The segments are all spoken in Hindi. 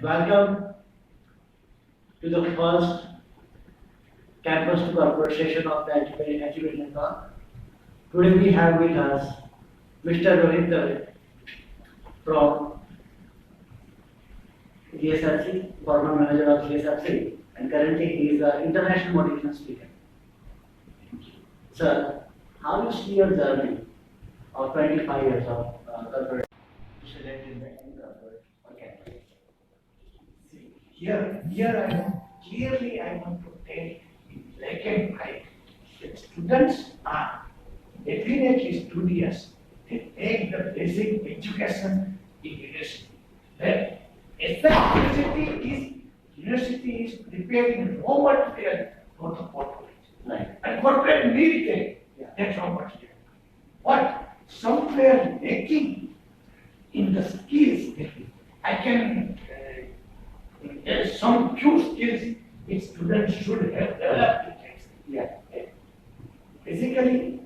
Welcome to the first campus to corporate session of the education talk. Today we have with us Mr. Rohit Dave from GSRC, former manager of GSRC, and currently he is an international motivational speaker. Sir, how you see your journey of 25 years of corporate select in the corporate or campus? See, here I want to tell in black and white that students are definitely studious. They take the basic education in university. But as the university is preparing raw material for the corporate. Right. And corporate need that raw material. But somewhere lacking in the skills, I can there is some few skills which students should have developed. Yeah. Basically,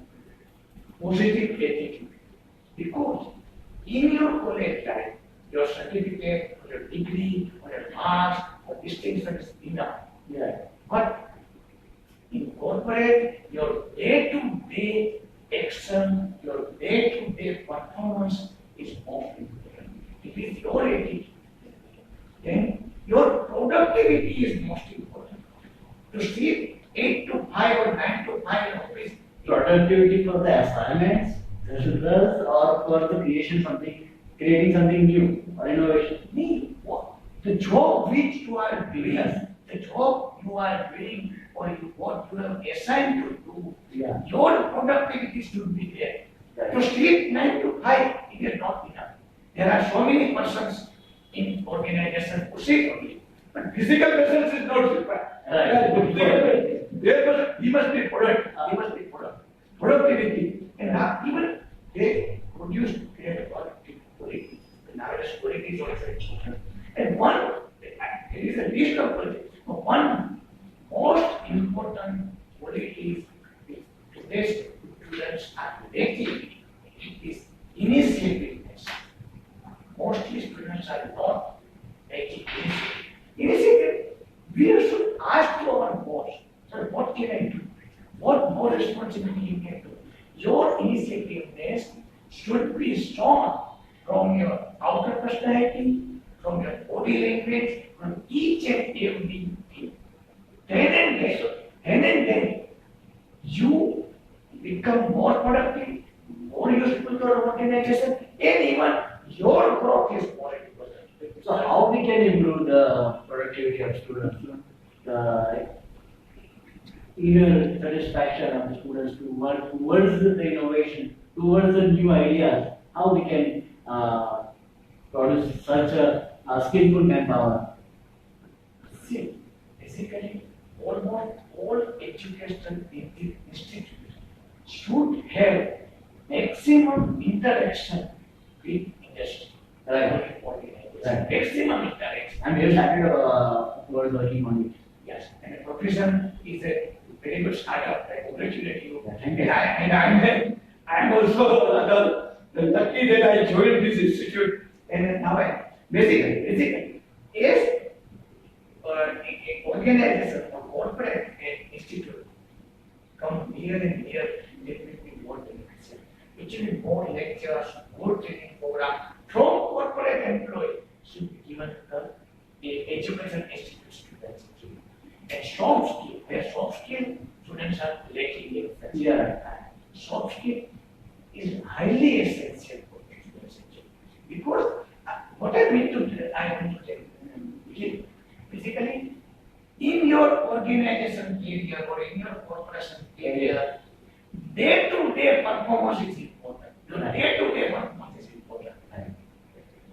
positive attitude. Because in your college life, your certificate, or your degree, or your marks, or distinction is enough. Yeah. But in corporate, your day-to-day action, your day-to-day performance is most important. It is your attitude. Then your productivity is most important. To sit 8 to 5 or 9 to 5 in office. Productivity for the assignments, results, or for the creating something new or innovation. The job which you are doing, the job you are doing, or what you have assigned to do, Yeah. your productivity should be there. Right. To sleep 9 to 5, it is not enough. There are so many persons in organization who sit only, but physical presence is not required. Right. He must be product. He must be product. Productivity, and even they produce great quality. Nowadays, quality is also important. And there is a list of quality. But one most important quality is today's students are lacking. It is initiativeness. Mostly students are not taking initiative. Initiative, we should ask to our boss, sir, what can I do? What more responsibility you can do? Your initiativeness should be strong from your outer personality, from your body language, from each and every thing. Then and then, you become more productive, more useful to your organization, and even your growth is more important. So how we can improve the productivity of students? The inner satisfaction of the students to work towards the innovation, towards the new ideas. How we can produce such a skillful manpower? See, basically, almost all educational institutions should have maximum interaction with industry. Right. Right. Maximum interaction. And we have started towards working on it. Yes, and the profession is a very good startup. I congratulate you. Yeah, thank you. And I'm also the lucky that I joined this institute. And now basically, yes, organization or corporate institute come near and near, they will be more beneficial. It will be more lectures, more training program from corporate employee should be given to the education institutes to that institute. And soft skill, where soft skill students are lacking in. Yeah. Soft skill is highly essential for education. Because what I want to tell you, basically, in your organization career or in your corporation career, day-to-day performance is important. Your day-to-day performance is important.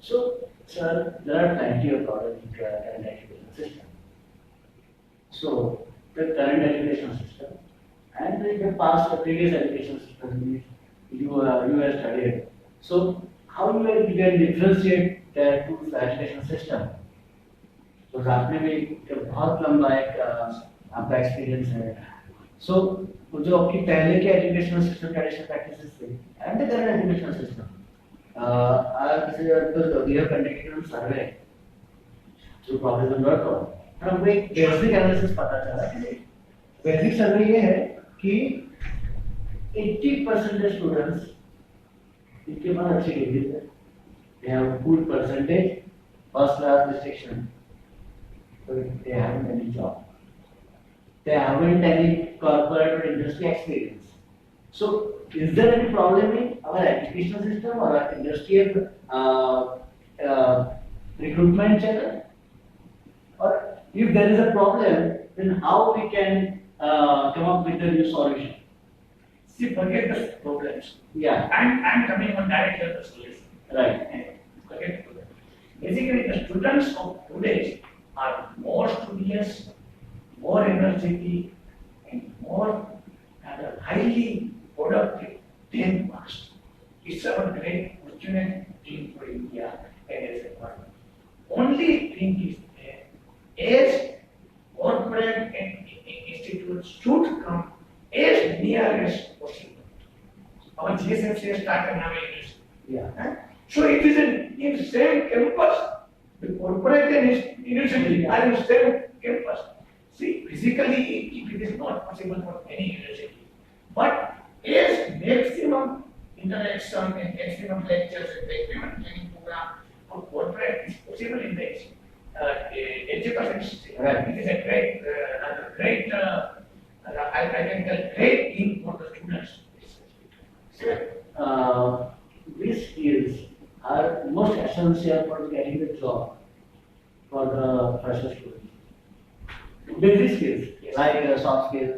So, sir, there are plenty of products in the current education system. So, the current education system and the previous education system you have studied. So, how you can differentiate the two education system? तो आपने भी एक बहुत लंबा एक आपका एक्सपीरियंस है. सो जो आपकी पहले के एजुकेशनल सिस्टम ट्रेडिशनल प्रैक्टिसेस थे and the current educational system, we have conducted a survey जो प्रोफेसर वर्क हो, और हमको एक बेसिक एनालिसिस पता चला कि बेसिक सर्वे ये है कि 80% स्टूडेंट्स इनके पास अच्छी डिग्री है, they have good percentage, first class distinction, but they haven't any job. They haven't any corporate or industry experience. So, is there any problem in our educational system or our industrial recruitment channel? Or if there is a problem, then how we can come up with a new solution? See, forget the problems. Yeah, I'm coming on directly on the solution. right. Forget the problem. Basically, the students of today are more studious, more energetic, and more highly productive than past. It's a great opportunity for India and as a country. Only thing is that as corporate and institutes should come as near as possible. Our GSMC started now in this. Yeah. So it is in the same campus. The corporate and university are in the same campus. See, physically it is not possible for any university. But as maximum interaction and maximum lectures and maximum training program for corporate is possible in this education system. Right. It is a great, I can tell, great thing for the students. These skills are most essential for getting the job for the fresher students. Basic skills like soft skills,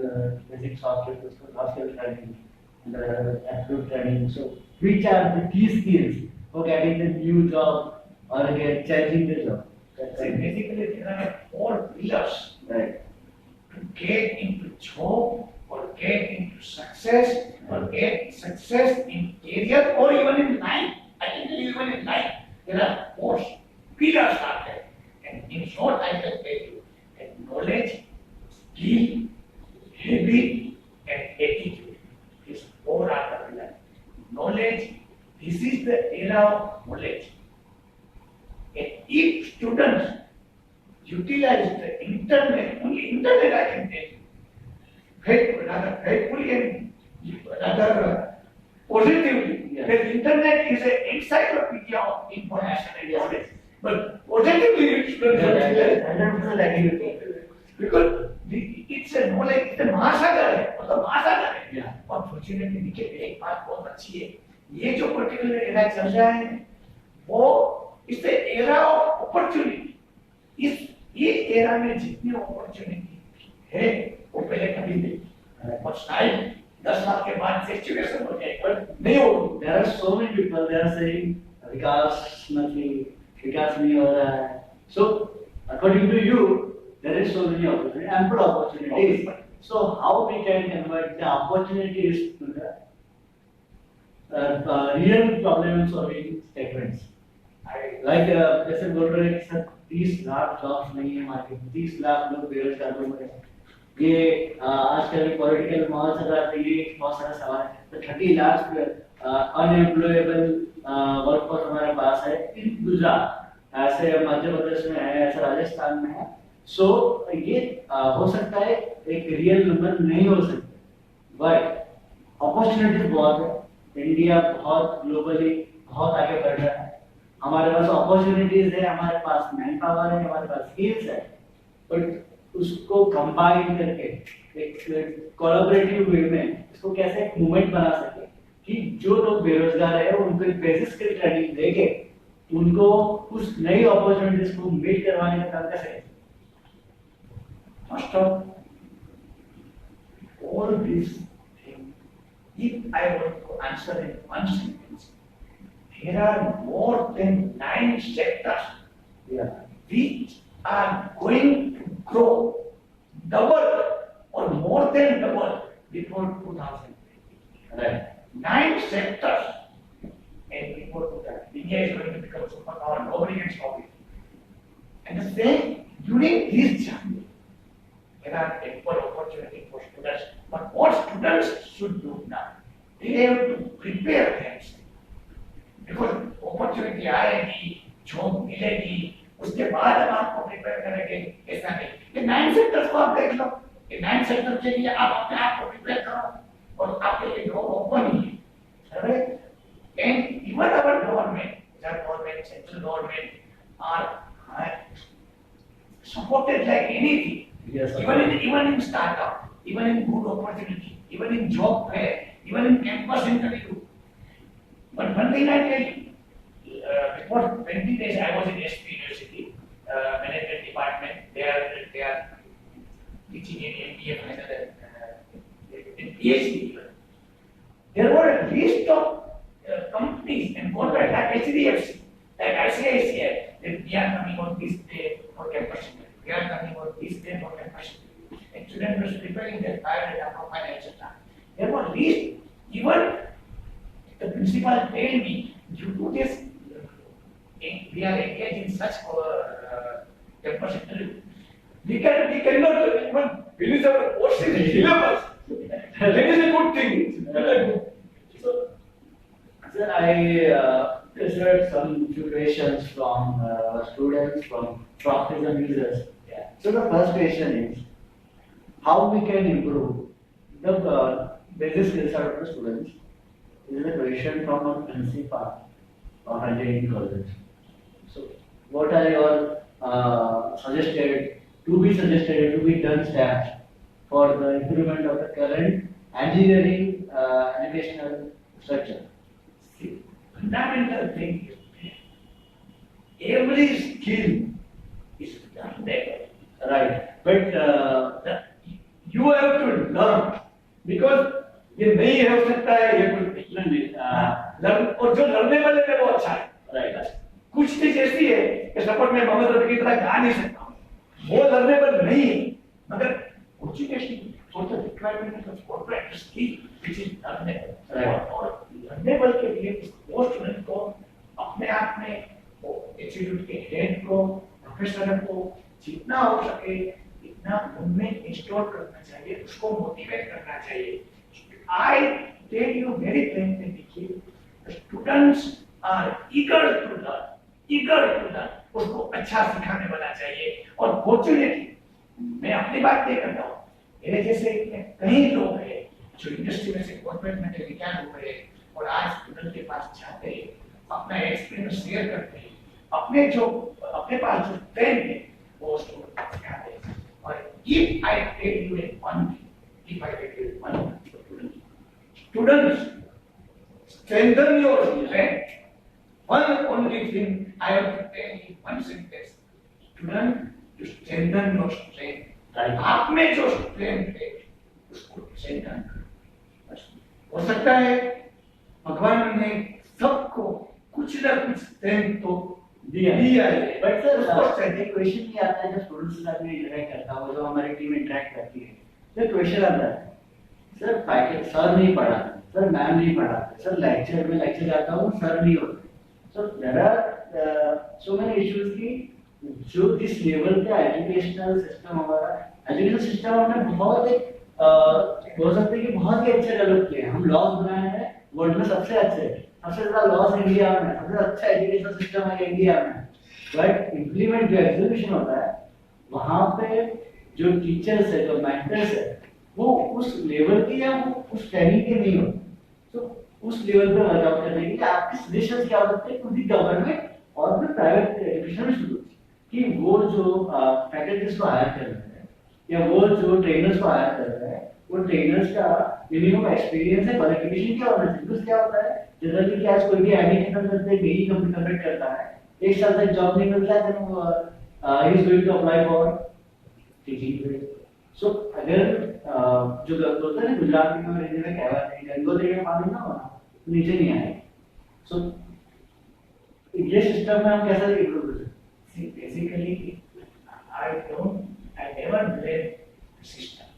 basic soft skills training, and aptitude training. So, which are the key skills for getting the new job or changing the job? So basically, there are 4 pillars Right. to get into job or get into success or get success in career or even in life. I can tell you even in life, there are 4 pillars are there. And in short, I can tell you that knowledge, skill, habit, and attitude. These 4 are the pillars. Knowledge, this is the era of knowledge. And if students utilize the internet, only internet I can tell you, rather faithfully and rather positively. Yeah. The internet is an encyclopedia of information and knowledge. But positively, students utilize 100% agree with you. because it's a knowledge, it's a महासागर है, मतलब महासागर है। Yeah. और फॉर्चुनेटली देखिए एक बात बहुत अच्छी है, ये जो पर्टिकुलर एरा चल रहा है, वो इस एरा ऑफ अपॉर्चुनिटी, ये एरा में जितनी अपॉर्चुनिटी है, वो पहले कभी नहीं। और शायद 10 साल के बाद सिचुएशन हो जाए, पर नहीं होगी। There are so many people they are saying विकास नहीं हो रहा है. So according to you, there is so many opportunities, ample opportunities. So how we can convert the opportunities to the real problem solving statements? Like जैसे बोल रहे हैं कि सर 30 लाख जॉब्स नहीं है मार्केट में, 30 लाख लोग बेरोजगार लोग हैं. ये आजकल पॉलिटिकल माहौल चल रहा है, ये बहुत सारा सवाल है. तो 30 लाख अनएम्प्लॉयबल वर्कफोर्स हमारे पास है इन गुजरात, ऐसे मध्य प्रदेश में है, ऐसे राजस्थान में है. सो ये हो सकता है एक रियल नंबर नहीं हो सकते, बट अपॉर्चुनिटीज बहुत है. इंडिया बहुत ग्लोबली बहुत आगे बढ़ रहा है. हमारे पास अपॉर्चुनिटीज है, हमारे पास मैन पावर है, हमारे पास स्किल्स है, बट उसको कंबाइन करके एक कोलैबोरेटिव वे में इसको कैसे एक मूवमेंट बना सके कि जो लोग बेरोजगार है उनको एक बेसिक स्किल ट्रेनिंग देके उनको उस नई अपॉर्चुनिटीज को मीट करवाने का काम कैसे. First of all these things, if I want to answer in one sentence, there are more than 9 sectors which are going to grow double or more than double before 2020. Right. 9 sectors, and before 2020, India is going to become superpower. Nobody can stop it. And the same during this journey, there are ample opportunity for students. But what students should do now? They have to prepare themselves. Because opportunity आएगी, job मिलेगी, उस उसके बाद हम आपको प्रिपेयर करेंगे। ऐसा नहीं, ये 9 सेक्टर्स को आप देख लो, ये 9 सेक्टर के लिए आप अपने आप को प्रिपेयर करो और आपके लिए जॉब ओपन ही है। And even our government, central government are supported like anything. Yes, sir. Even in startup, even in good opportunity, even in job fair, even in campus interview. But one thing I tell you, before 20 days I was in SP University, management department. They are teaching in MBA final in PhD even. There were a list of companies and corporate like HDFC, like ICICI. That we are coming on this day for campus interview. We are coming on this day for campus interview. And student was preparing their biodata profile, etc. There were list, even the principal told me, due to this, we are engaged in such campus interview. We cannot even finish our course in syllabus. That is a good thing. So, sir, I researched some few questions from students, from professors and users. Yeah. So the first question is, how we can improve the basic skills of the students? This is a question from a principal of engineering college. So, what are your to be done steps for the improvement of the current engineering educational structure? See, fundamental thing is every skill is learnable. Right, but You have to learn because ये नहीं हो सकता है ये कुछ लर्न और जो लर्नेबल है वो अच्छा है। right. कुछ चीज ऐसी है कि सपोर्ट में मोहम्मद रफी की तरह गा नहीं सकता हूँ, वो लर्नेबल नहीं है, मगर कुछ चीज ऐसी सोचो रिक्वायरमेंट है corporate skill which is learnable और लर्नेबल के लिए वो स्टूडेंट को अपने आप में वो इंस्टीट्यूट के हेड को प्रोफेसर को जितना हो सके इतना उनमें इंस्टॉल करना चाहिए, उसको मोटिवेट करना चाहिए। I tell you very plainly, the students are eager to learn, उसको अच्छा सिखाने वाला चाहिए। और फॉर्चुनेटली मैं अपनी बात नहीं करता हूँ, मेरे जैसे कई लोग हैं जो इंडस्ट्री में से कॉर्पोरेट में रिटायर हुए और आज स्टूडेंट के पास जाते हैं, अपना एक्सपीरियंस शेयर करते हैं, अपने पास जो ट्रेंड है वो स्टूडेंट को सिखाते हैं। और if I tell you one thing, students, strengthen your strength. One only thing I have to tell you, one sentence. Student, to strengthen your strength. Right. आप में जो strength है, उसको strengthen करो। हो सकता है भगवान ने सबको कुछ ना कुछ strength तो दिया है, बट सर एक क्वेश्चन भी आता है जब स्टूडेंट्स के साथ में इंटरेक्ट करता हूँ, जो हमारी टीम इंटरेक्ट करती है, तो क्वेश्चन आता है सर पैकेज सर नहीं पढ़ाते, सर मैम नहीं पढ़ाते, सर लेक्चर में लेक्चर जाता हूँ सर नहीं होते। So there are so many issues की जो इस लेवल का एजुकेशनल सिस्टम हमने बहुत एक हो सकता है कि बहुत ही अच्छे डेवलप किए हैं, हम लॉस बनाए हैं वर्ल्ड में सबसे अच्छे, सबसे ज्यादा लॉस इंडिया में, सबसे अच्छा एजुकेशन सिस्टम है इंडिया में, बट इम्प्लीमेंट जो एग्जीक्यूशन होता है वहां पे जो टीचर्स है, जो मेंटर्स है, वो उस लेवल के या वो उस ट्रेनिंग के नहीं होते। तो उस लेवल पे वर्कआउट करने के लिए आपके सजेशंस क्या हो सकते हैं टू द गवर्नमेंट और फिर प्राइवेट एजुकेशन इंस्टीट्यूट कि वो जो फैकल्टीज को हायर कर रहे हैं या वो जो ट्रेनर्स को हायर कर रहे हैं, वो ट्रेनर्स का मिनिमम एक्सपीरियंस है, क्वालिफिकेशन क्या होना चाहिए। कुछ क्या होता है जनरली कि आज कोई भी आईटी खत्म करते हैं, बीई कंप्लीट करता है, एक साल तक जॉब नहीं मिलता है, then he is going to apply for teaching. So अगर जो बोलते हैं गुजरात में और हिंदी में कहावत है गंगोत्री में पानी ना होना तो नीचे नहीं आएगा। सो ये सिस्टम में हम कैसे इम्प्रूव कर सकते हैं? Basically I never blame the system,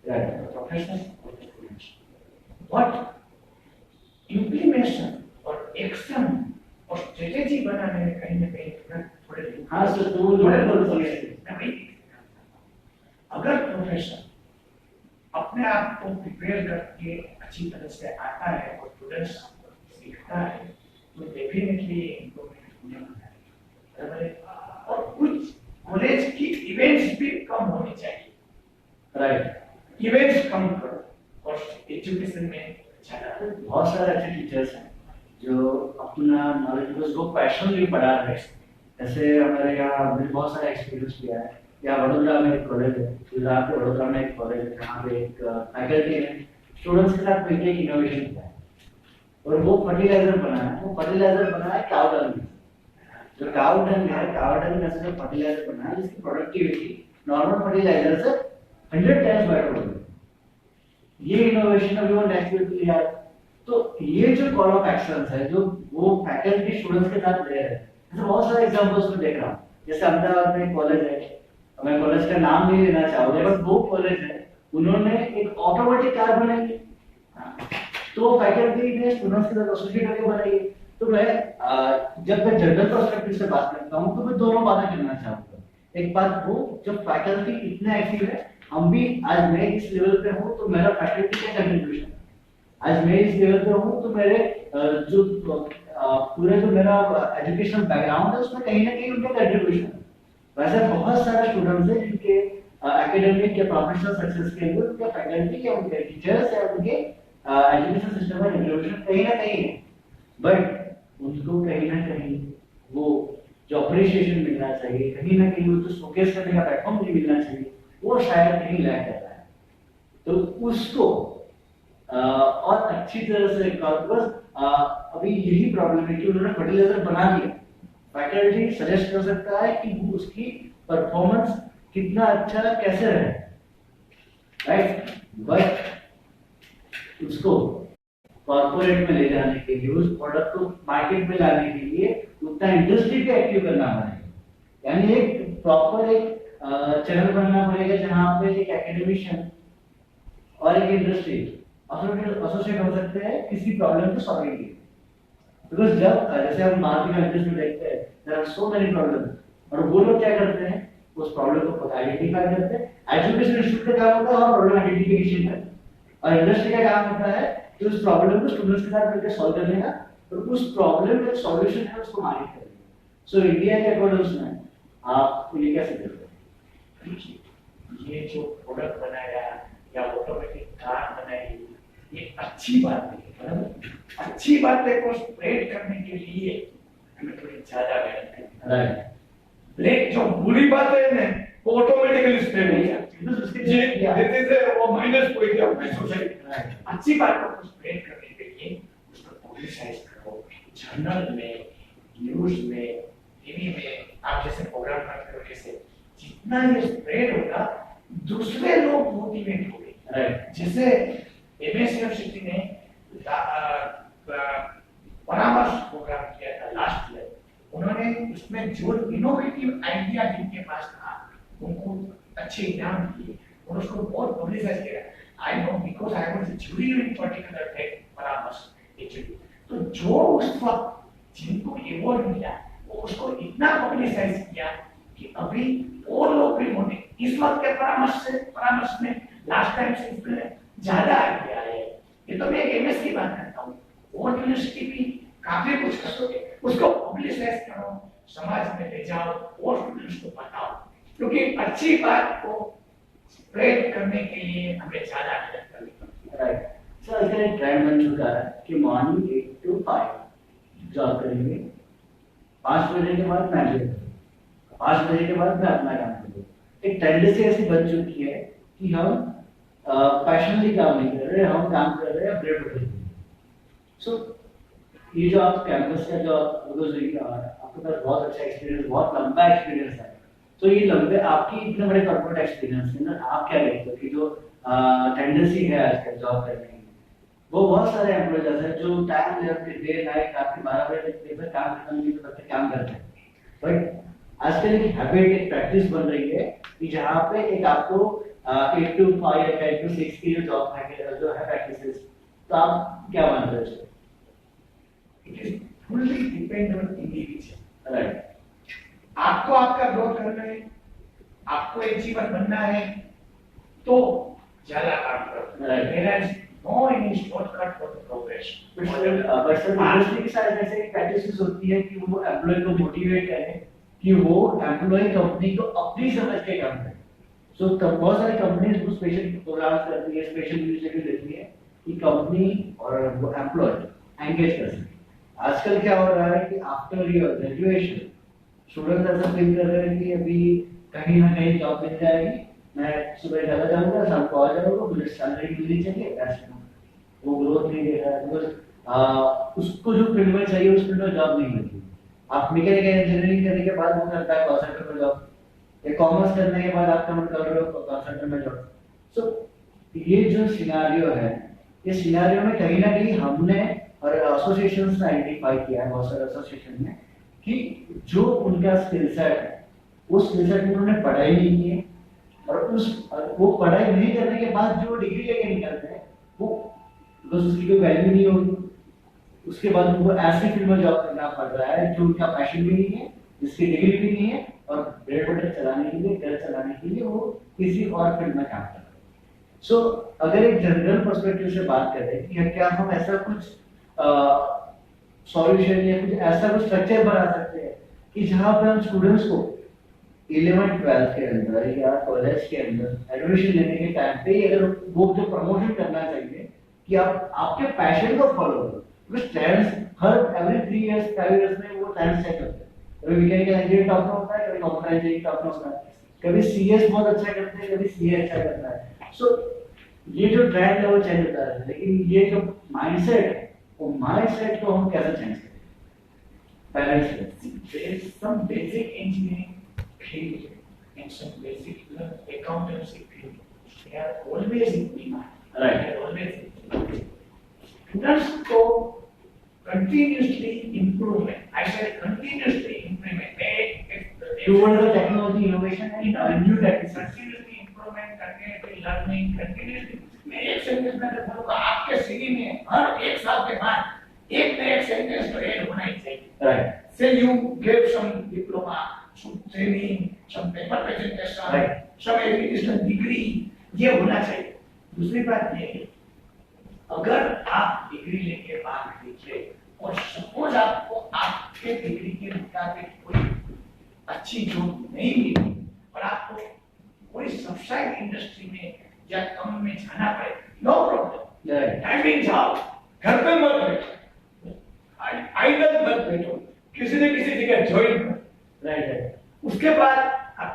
the professionals or the students, but implementation और एक्शन और स्ट्रेटेजी बनाने में कहीं ना कहीं थोड़े हाँ सर तो अगर प्रोफेशन अपने आप को प्रिपेयर करके अच्छी तरह से आता है और स्टूडेंट्स सीखता है तो डेफिनेटली इम्प्रूवमेंट होने वाला है। और कुछ कम होनी चाहिए, राइट। इवेंट्स कम करो और एजुकेशन में ज्यादा। बहुत सारे अच्छे टीचर्स हैं जो अपना नॉलेज को पैशनली पढ़ा रहे हैं। जैसे हमारे यहाँ हमने बहुत सारा एक्सपीरियंस किया है। यहाँ वडोदरा में एक कॉलेज है, गुजरात के वडोदरा में एक कॉलेज है, जहाँ पे एक फैकल्टी ने स्टूडेंट्स के साथ मिलकर इनोवेशन किया है और वो फर्टिलाइजर बनाया है। वो फर्टिलाइजर बनाया है काउ डंग में। जो काउ डंग है, काउ डंग में से फर्टिलाइजर बनाया है जिसकी प्रोडक्टिविटी नॉर्मल फर्टिलाइजर से 100 टाइम्स बेटर होगी। ये इनोवेशन अभी वो नेक्स्ट ईयर के लिए आया। तो ये जो कॉल ऑफ एक्शन है जो वो फैकल्टी स्टूडेंट्स के साथ ले रहे हैं, ऐसे बहुत सारे एग्जांपल्स में देख रहा हूँ। जैसे अहमदाबाद में एक कॉलेज है, मैं कॉलेज का नाम नहीं लेना चाहूंगा, बट वो कॉलेज है, उन्होंने एक ऑटोमेटिक कार बनाई है। तो फैकल्टी ने स्टूडेंट्स के साथ एसोसिएट होकर बनाई है। तो मैं जब मैं जनरल पर्सपेक्टिव से बात करता हूँ तो मैं दोनों बातें करना चाहूंगा। एक बात वो, जब फैकल्टी इतना एक्टिव है, हम भी आज मैं इस लेवल पे हूँ तो मेरा फैकल्टी का कंट्रीब्यूशन, आज मैं इस लेवल पे हूँ तो मेरे जो पूरे जो मेरा एजुकेशनल बैकग्राउंड है उसमें कहीं ना कहीं उनका कंट्रीब्यूशन है। वैसे बहुत सारे स्टूडेंट्स हैं जिनके एकेडमिक या प्रोफेशनल सक्सेस के लिए उनके फैकल्टी या उनके टीचर्स या उनके एजुकेशन सिस्टम में कंट्रीब्यूशन कहीं ना कहीं है, बट उनको कहीं ना कहीं वो जो अप्रिशिएशन मिलना चाहिए, कहीं ना कहीं वो जो शोकेस करने का प्लेटफॉर्म नहीं मिलना चाहिए, वो शायद कहीं लैक कर रहा है। तो उसको और अच्छी तरह से अभी यही प्रॉब्लम है कि उन्होंने फर्टिलाइजर बना दिया। फैकल्टी सजेस्ट कर सकता है कि उसकी परफॉर्मेंस कितना अच्छा कैसे रहे, राइट, बट उसको कॉर्पोरेट में ले जाने के लिए, उस प्रोडक्ट को मार्केट में लाने के लिए उतना इंडस्ट्री पे एक्टिव करना पड़ेगा। यानी एक प्रॉपर एक चैनल बनना पड़ेगा जहां पे एक एकेडमिशियन और एक इंडस्ट्री एसोसिएट हो सकते हैं किसी प्रॉब्लम को सॉल्व के लिए। बिकॉज जब जैसे हम बाहर की कंट्रीज में देखते हैं, there are so many problems, और वो लोग क्या करते हैं, उस प्रॉब्लम को आइडेंटिफाई करते हैं। एजुकेशन इंस्टीट्यूट का काम होता है और प्रॉब्लम आइडेंटिफिकेशन का, और इंडस्ट्री का काम होता है कि उस प्रॉब्लम को स्टूडेंट्स के साथ मिलकर सॉल्व करने का और उस प्रॉब्लम का सॉल्यूशन है उसको मार्केट करने का। सो इंडिया के अकॉर्डिंग में आप ये कैसे करते हैं? ये जो प्रोडक्ट बनाया या ऑटोमेटिक कार बनाई, ये अच्छी बात है, बराबर। अच्छी बातें को स्प्रेड करने के लिए हमें थोड़ी ज्यादा मेहनत करनी है, राइट। लेकिन जो बुरी बातें है ना, वो ऑटोमेटिकली स्प्रेड हो जाती है। वो माइनस पॉइंट है अपनी सोसाइटी। अच्छी बातों को स्प्रेड करने के लिए उसको पब्लिसाइज करो, जर्नल में, न्यूज में, टीवी में, आप जैसे प्रोग्राम करते हो, जैसे जितना ये स्प्रेड होगा दूसरे लोग मोटिवेट होंगे, राइट। जैसे एमएस यूनिवर्सिटी ने परामर्श प्रोग्राम किया था लास्ट ईयर, उन्होंने उसमें जो इनोवेटिव आइडिया जिनके पास था उनको अच्छे इनाम दिए और उसको बहुत पब्लिसाइज किया। I know because I was jury in particular परामर्श एक्चुअली। तो जो उस वक्त जिनको अवार्ड मिला वो उसको इतना पब्लिसाइज किया कि अभी और लोग भी होने इस वक्त के परामर्श में लास्ट टाइम से इसमें ज्यादा आइडिया है। ये तो मैं एक एमएस की बात करता हूँ, और यूनिवर्सिटी भी काफी कुछ कर सके, उसको पब्लिसाइज करो, समाज में ले जाओ और स्टूडेंट्स को बताओ, क्योंकि अच्छी बात को स्प्रेड करने के लिए हमें ज्यादा मेहनत करनी पड़ती है, राइट। सर आजकल एक ट्रेंड बन चुका है कि मॉर्निंग 8 to 5 जॉब करेंगे, 5 बजे के बाद मैं करेंगे, 5 बजे के बाद मैं अपना काम करूंगा। एक टेंडेंसी ऐसी बन चुकी है कि हम पैशनली काम नहीं कर रहे, हम काम कर रहे हैं अपडेट होने के लिए। सो ये जो आप कैंपस का जो आपके पास बहुत अच्छा एक्सपीरियंस, बहुत लंबा एक्सपीरियंस है, तो ये लंबे आपकी इतने बड़े कॉर्पोरेट एक्सपीरियंस में आप क्या देखते हो कि जो टेंडेंसी है आजकल जॉब करने की, वो बहुत सारे एम्प्लॉयज हैं जो टाइम डे नाइट रात के 12 बजे तक काम करते काम करते हैं, बट आजकल एक हैबिट, एक प्रैक्टिस बन रही है कि जहाँ पे एक आपको 8 to 5 या 10 to 6 की जो जॉब है, जो है प्रैक्टिसेस, तो आप क्या मानते हो? It is fully depend on individual, right. आपको आपका ग्रोथ करना है, आपको एक जीवन बनना है तो ज्यादा काम करो, right. There is no any shortcut for the progress. But sir industry की साइड ऐसे एक प्रैक्टिसेस होती है कि वो एम्प्लॉय को मोटिवेट करें कि वो एम्प्लॉय कंपनी को अपनी समझ के काम करे, सो बहुत सारी कंपनीज वो स्पेशल प्रोग्राम्स करती है, स्पेशल इनिशिएटिव लेती है कि कंपनी और वो एम्प्लॉय एंगेज कर सके। आजकल क्या हो रहा है कि आफ्टर योर ग्रेजुएशन स्टूडेंट ऐसा फील कर रहे हैं कि अभी कहीं ना कहीं जॉब मिल जाएगी, मैं सुबह चला जाऊंगा, शाम को आ जाऊंगा, मुझे सैलरी मिलनी चाहिए, पैसे वो ग्रोथ नहीं दे रहा है, बिकॉज उसको जो फील्ड में चाहिए उस फील्ड में जॉब नहीं मिलती। आप मैकेनिकल इंजीनियरिंग करने के बाद वो करता है कॉल सेंटर में जॉब, या कॉमर्स करने के बाद आप काम कर रहे हो कॉल सेंटर में जॉब। सो ये जो सिनेरियो है, ये सिनेरियो में कहीं ना कहीं हमने और एसोसिएशंस ने आइडेंटिफाई किया है, बहुत सारे एसोसिएशन ने, कि जो उनका स्किल सेट है उस स्किल सेट में उन्होंने पढ़ाई नहीं की है, और वो पढ़ाई नहीं करने के बाद जो डिग्री लेके निकलते हैं वो बस उसकी कोई वैल्यू नहीं होगी। उसके बाद उनको ऐसी फील्ड में जॉब करना पड़ रहा है जो उनका पैशन भी नहीं है, जिसकी डिग्री भी नहीं है, और ब्रेड बटर चलाने के लिए, घर चलाने के लिए वो किसी और फील्ड में काम कर रहे हैं। सो अगर एक जनरल पर्सपेक्टिव से बात करें कि क्या हम ऐसा कुछ सॉल्यूशन या कुछ ऐसा कुछ स्ट्रक्चर बना सकते हैं कि जहां पे हम स्टूडेंट्स को 11th-12th के अंदर या कॉलेज के अंदर एडमिशन लेने के टाइम पे अगर वो जो प्रमोशन करना चाहिए कि आप आपके पैशन को फॉलो करो, because trends her every 3 years 5 years में वो ट्रेंड्स चेंज होते हैं। कभी मैकेनिकल इंजीनियरिंग टॉप में होता है, कभी कंप्यूटर इंजीनियरिंग टॉप में होता है, कभी सीएस बहुत अच्छा करते हैं, कभी सीए अच्छा करता है। सो ये जो ट्रेंड है वो चेंज होता है, लेकिन ये जो माइंडसेट है वो माइंडसेट को हम कैसे चेंज करें? Parents there is some basic engineering field and some basic accountancy field. They are always in demand. Right. They are always in demand. Students को continuously improvement. I said continuously improvement. towards the technology innovation and new techniques. Continuously improvement, continuously learning, continuously. मैं एक सेंटेंस में बताऊंगा, आपके सीवी में हर एक साल के बाद एक न एक सेंटेंस तो ऐड होना ही चाहिए. Right. Say you gave some diploma, some training, some paper presentation, Right. some educational degree, ये होना चाहिए. दूसरी बात ये है, अगर आप डिग्री लेके बाहर निकले और सपोज आपको आपके डिग्री के मुताबिक कोई अच्छी जॉब नहीं मिली और आपको कोई सब्साइड इंडस्ट्री में या कम में जाना पड़े, नो प्रॉब्लम. Right. टाइमिंग जाओ, घर पे मत बैठो, आइडल मत बैठो, किसी न किसी जगह ज्वाइन करो. Right. Right. उसके बाद आप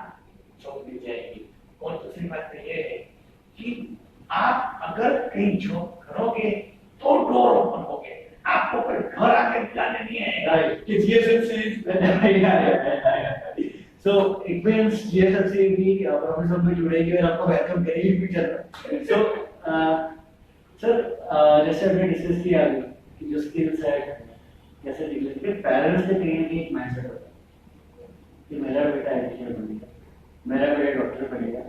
जॉब मिल जाएगी. और दूसरी बात तो ये है कि आप अगर कहीं जॉब करोगे तो डोर ओपन हो गए. आपको कोई घर आके बुलाने नहीं आएगा Right. कि GSFC So it means GSFC भी प्रोफेसर में जुड़ेगी और आपको वेलकम करेगी फ्यूचर में. So सर जैसे हमने डिस्कस किया अभी कि जो स्किल्स है कैसे डिवेलप करें, पेरेंट्स के कहीं ना कहीं एक माइंडसेट होता है कि मेरा बेटा इंजीनियर बनेगा, मेरा बेटा डॉक्टर बनेगा,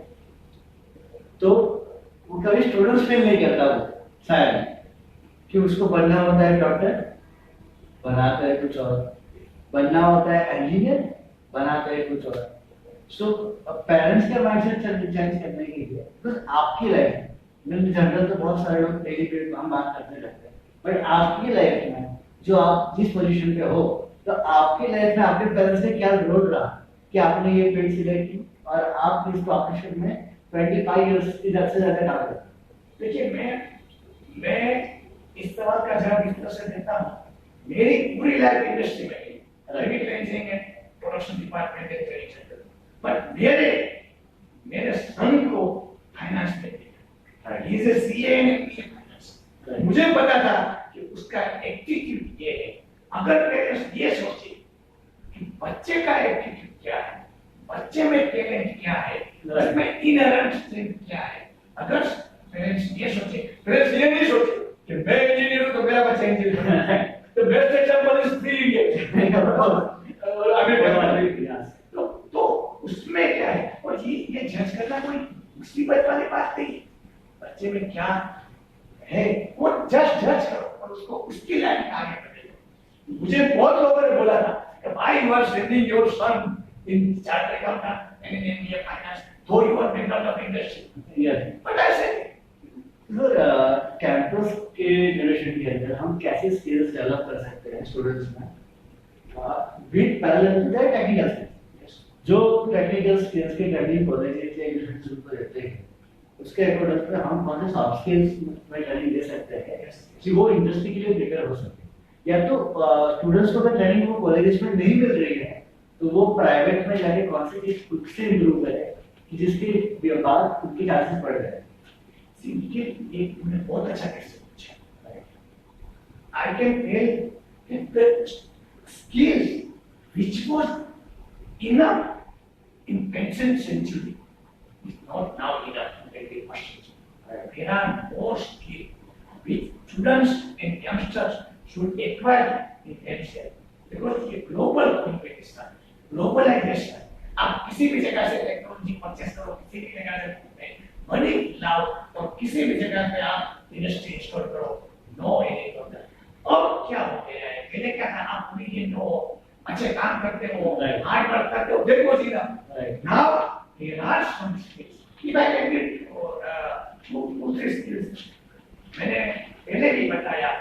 तो वो कभी स्टूडेंट्स फील नहीं करता वो शायद कि उसको बनना होता है डॉक्टर, बनाता है कुछ और, बनना होता है इंजीनियर, बनाते हैं कुछ और. सो पेरेंट्स का माइंडसेट चेंज करने के लिए बस आपकी लाइफ में जनरल तो बहुत सारे लोग डेली बेसिस हम बात करते रहते हैं, बट आपकी लाइफ में जो आप जिस पोजीशन पे हो, तो आपकी लाइफ में आपके पेरेंट्स ने क्या रोल रहा कि आपने ये फील्ड सिलेक्ट की और आप इस प्रोफेशन में 25 इयर्स से ज्यादा काम करते हैं. देखिए मैं इस सवाल का जवाब इस तरह से देता हूँ. मेरी पूरी लाइफ इंडस्ट्री में है, प्रोडक्शन डिपार्टमेंट के ट्रेनिंग सेंटर, बट मेरे सन को फाइनेंस में दिया. He is a CA in finance. मुझे पता था कि उसका एटीट्यूड ये है. अगर पेरेंट्स ये सोचे कि बच्चे का एटीट्यूड क्या है, बच्चे में टैलेंट क्या है, उसमें इनहेरेंट स्ट्रेंथ क्या है, अगर पेरेंट्स ये सोचे, पेरेंट्स ये नहीं सोचे कि मैं इंजीनियर हूं तो मेरा बच्चा इंजीनियर बनेगा, तो बेस्ट एग्जांपल इज फ्री तो उसमें क्या है. और ये जज करना कोई मुसीबत वाली बात नहीं. बच्चे में क्या है वो जस्ट जज करो और उसको उसकी लाइन में आगे बढ़ाओ. मुझे बहुत लोगों ने बोला था कि भाई you are sending your son in chartered accountant and in MBA finance, though you are background of industry. But ऐसे कैंपस के ड्यूरेशन के अंदर हम कैसे स्किल्स डेवलप कर सकते हैं स्टूडेंट्स में with parallel to the technical skills. जो टेक्निकल स्किल्स के ट्रेनिंग कॉलेजेस या यूनिवर्सिटी को देते हैं उसके अकॉर्डिंग पे हम कौन से सॉफ्ट स्किल्स में ट्रेनिंग दे सकते हैं कि वो इंडस्ट्री के लिए प्रिपेयर हो सके। या तो स्टूडेंट्स को अगर ट्रेनिंग वो कॉलेजेस में नहीं मिल रही है तो वो प्राइवेट में जाके कौन सी चीज खुद से इंप्रूव करे कि जिसके व्यापार खुद की चांसेस बढ़ जाए। ये तुमने बहुत अच्छा क्वेश्चन पूछा। I can tell that the skills which was enough in 10th century is not now enough in 21st century. There are more skills which students and youngsters should acquire in themselves because ये global competition, globalization, आप किसी भी जगह से टेक्नोलॉजी परचेस करो, किसी भी जगह से मनी लाओ और किसी भी जगह पे आप इंडस्ट्री इंस्टॉल करो, नो एनी प्रॉब्लम। अब क्या हो गया है, पहले क्या था, आप ब्रिलियंट हो, अच्छे काम करते हो, हार्ड वर्क करते हो, देखो सीधा। Now there are some skills, if I can give two three skills, मैंने पहले भी बताया,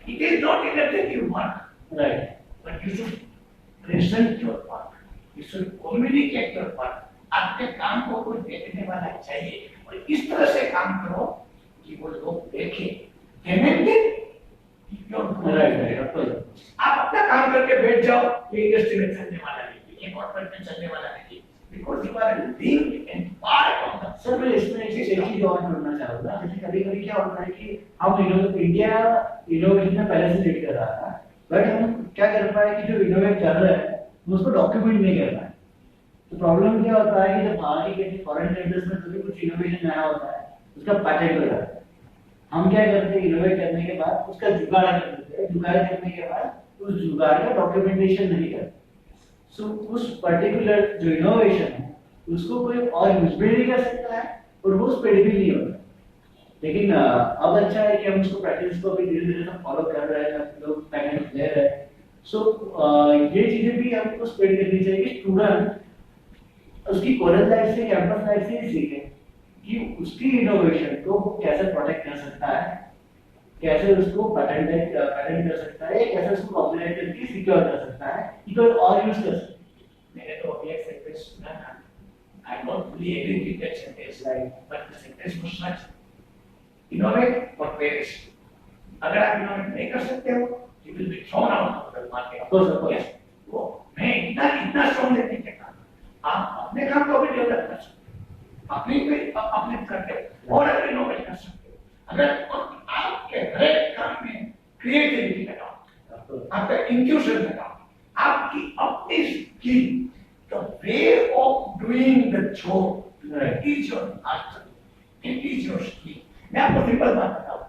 it is not enough that you work, right, but you should present your work, you should communicate your work. आपके काम को कोई देखने वाला चाहिए और इस तरह से काम करो कि वो लोग देखें। आप अपना काम करके बैठ जाओ, ये इंडस्ट्री में चलने वाला नहीं, ये कॉर्पोरेट में चलने वाला नहीं, because you are linked and part of the. Sir मैं इसमें एक चीज और जोड़ना चाहूंगा। जैसे कभी-कभी क्या होता है कि हम इंडिया इनोवेशन में पहले से लीड कर रहा था, बट हम क्या कर पाए कि जो इनोवेट कर रहे हैं हम उसको डॉक्यूमेंट नहीं कर पाए। तो प्रॉब्लम क्या होता है कि जब बाहर की फॉरेन कंट्रीज में कभी कुछ इनोवेशन नया होता है उसका पैटेंट हो जाता है, हम क्या करते हैं इनोवेट करने के बाद उसका जुगाड़ कर देते हैं, जुगाड़ करने के बाद उस जुगाड़ का डॉक्यूमेंटेशन नहीं करते। सो उस पर्टिकुलर जो इनोवेशन है उसको कोई और यूज भी नहीं कर सकता है और वो स्प्रेडेबल नहीं होता। लेकिन अब अच्छा है कि हम उसको प्रैक्टिस को भी धीरे-धीरे सब फॉलो कर रहे हैं, लोग पैटेंट ले रहे हैं। सो ये चीजें भी हमको स्प्रेड करनी चाहिए कि स्टूडेंट उसकी कॉलेज लाइफ से कैंपस लाइफ से ही सीखे कि उसकी इनोवेशन को वो कैसे प्रोटेक्ट कर सकता है, कैसे उसको पैटेंट कर सकता है, कैसे उसको कॉपीराइट करके सिक्योर कर सकता है कि कोई और यूज कर सके। मैंने तो अभी एक सेंटेंस सुना था, I don't fully agree with that sentence, but the sentence was such, innovate or perish. अगर आप इनोवेट नहीं कर सकते हो, you will be thrown out of the market. Of course वो मैं इतना स्ट्रांग नहीं कहता, आप अपने काम को भी डेवलप कर सकते हो, अपने करके और अगर इनोवेट कर सकते हो। अगर आपके हर एक काम में क्रिएटिविटी लगाओ, आपका इंट्यूशन लगाओ, आपकी अपनी skill, the way of doing the job is your master, it is your skill. मैं आपको सिंपल बात बताऊं,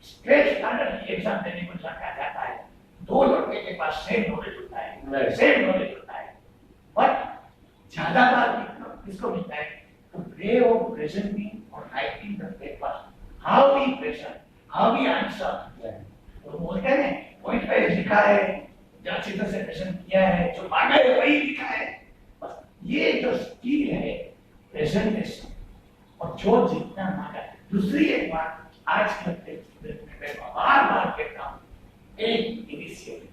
स्टेट स्टैंडर्ड की एग्जाम देने को जाता है, दो लड़के के पास सेम नॉलेज होता है, सेम नॉलेज होता है, बट ज्यादा बार किसको मिलता है, the way of presenting or writing the paper, how we present, how we answer। तो बोलते हैं पॉइंट पे लिखा है, जो अच्छी तरह से प्रेजेंट किया है, जो मांगा है वही लिखा है, बस ये जो स्किल है प्रेजेंटेशन, और जो जितना मांगा। दूसरी एक बात, आज के बार कहता हूँ, एक इनिशिएटिव,